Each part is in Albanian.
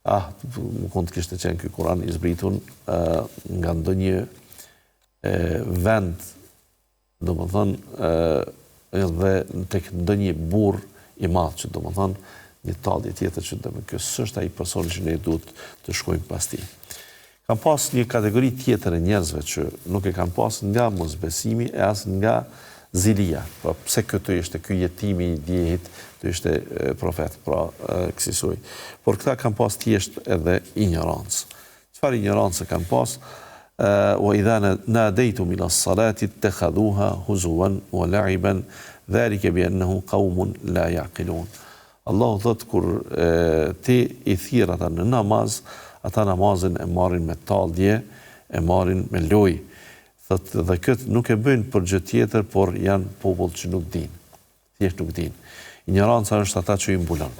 më konë të kishte qenë ky Kur'an i zbritur nga ndonjë vend, domethënë edhe tek ndonjë burr i madh, që domethënë një talje tjetër që domethënë ky s'është ai personi që ne duhet të shkojmë pas tij. Kam pas një kategori tjetër e njerëzve që nuk e kanë pas nga mosbesimi e as nga zilia. Pra pse këtu ishte ky jetimi i djehit, të ishte profet, pra kësaj. Por këta kanë pas thjesht edhe ignorancë. Çfarë ignorancë kanë pas? وإذا ناديتم إلى الصلاة اتخذوها هزوا ولعبا ذلك بأنه قوم لا يعقلون. Allahu thot kur ti i thirr ata në namaz, ata namazin e marrin me tallje, e marrin me lojë. Thot dhe këtë nuk e bëjnë për gjë tjetër, por janë popull që nuk dinë. Thjesht nuk dinë. Ignoranca është ata që i mbulon.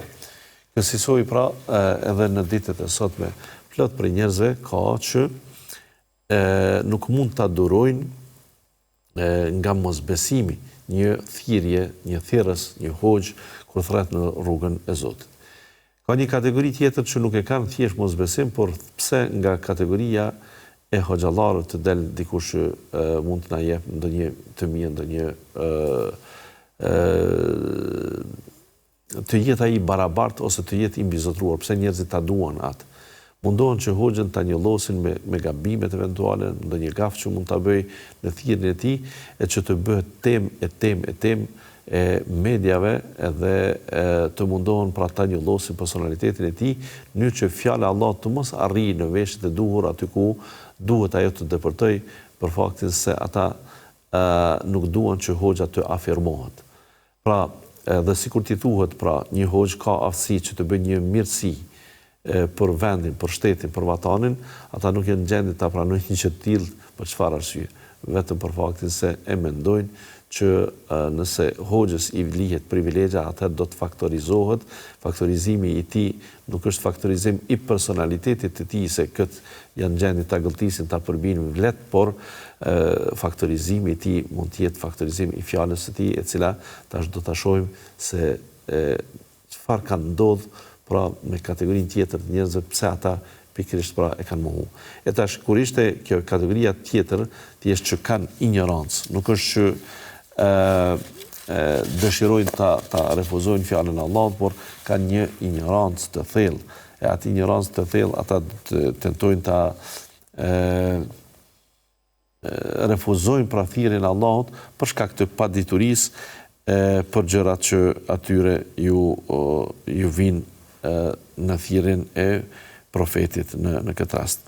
Kësaj pra edhe në ditët e sotme plot për njerëzve ka që nuk mund ta durojnë nga mosbesimi një thirrje, një thirrës, një hoxh kur thret në rrugën e Zotit. Ka një kategori tjetër që nuk e kanë thjesht mosbesim, por pse nga kategoria e hoxhallarëve të del dikush që mund të na jep ndonjë të mirë, ndonjë të jetë ai barabart ose të jetë i mbizotruar, pse njerëzit ta duan atë. Mundohen që hoxhën ta njollosin me gabimet eventuale, ndonjë gaf që mund ta bëj në thirrjen e tij, e që të bëhet temë e mediave edhe të mundohen pra ta njollosin personalitetin e tij, në mënyrë që fjala e Allahut të mos arrijë në veshët e duhur aty ku duhet ajo të depërtoj, për faktin se ata nuk duan që hoxha të afirmohet. Pra, dhe sikur ti thuhet, pra, një hoxh ka aftësi që të bëjë një mirësi për vendin, për shtetin, për vatanin, ata nuk janë gjendje ta pranojnë një gjë të tillë për çfarë arsye, vetëm për faktin se e mendojnë që nëse hoxhës i lihet privilegja, atëherë do të faktorizohet. Faktorizimi i tij nuk është faktorizim i personalitetit të tij, se këtë janë gjendje ta gëlltisin, ta përbijnë vlet, por faktorizimi i tij mund të jetë faktorizim i fjalës së tij, e cila tash do ta shohim se çfarë ka ndodhur pra me kategorinë tjetër të njerëzve, pse ata pikërisht pra e kanë mohu. E tash kur ishte kjo kategoria tjetër, thjesht që kanë ignorancë, nuk është që dëshirojnë ta refuzojnë fjalën e Allahut, por kanë një ignorancë të thellë. E atë ignorancë të thellë ata tentojnë ta refuzojnë pra thirrjen e Allahut për shkak të paditurisë për gjërat që atyre ju vinë në thirrjen e profetit në këtë rast.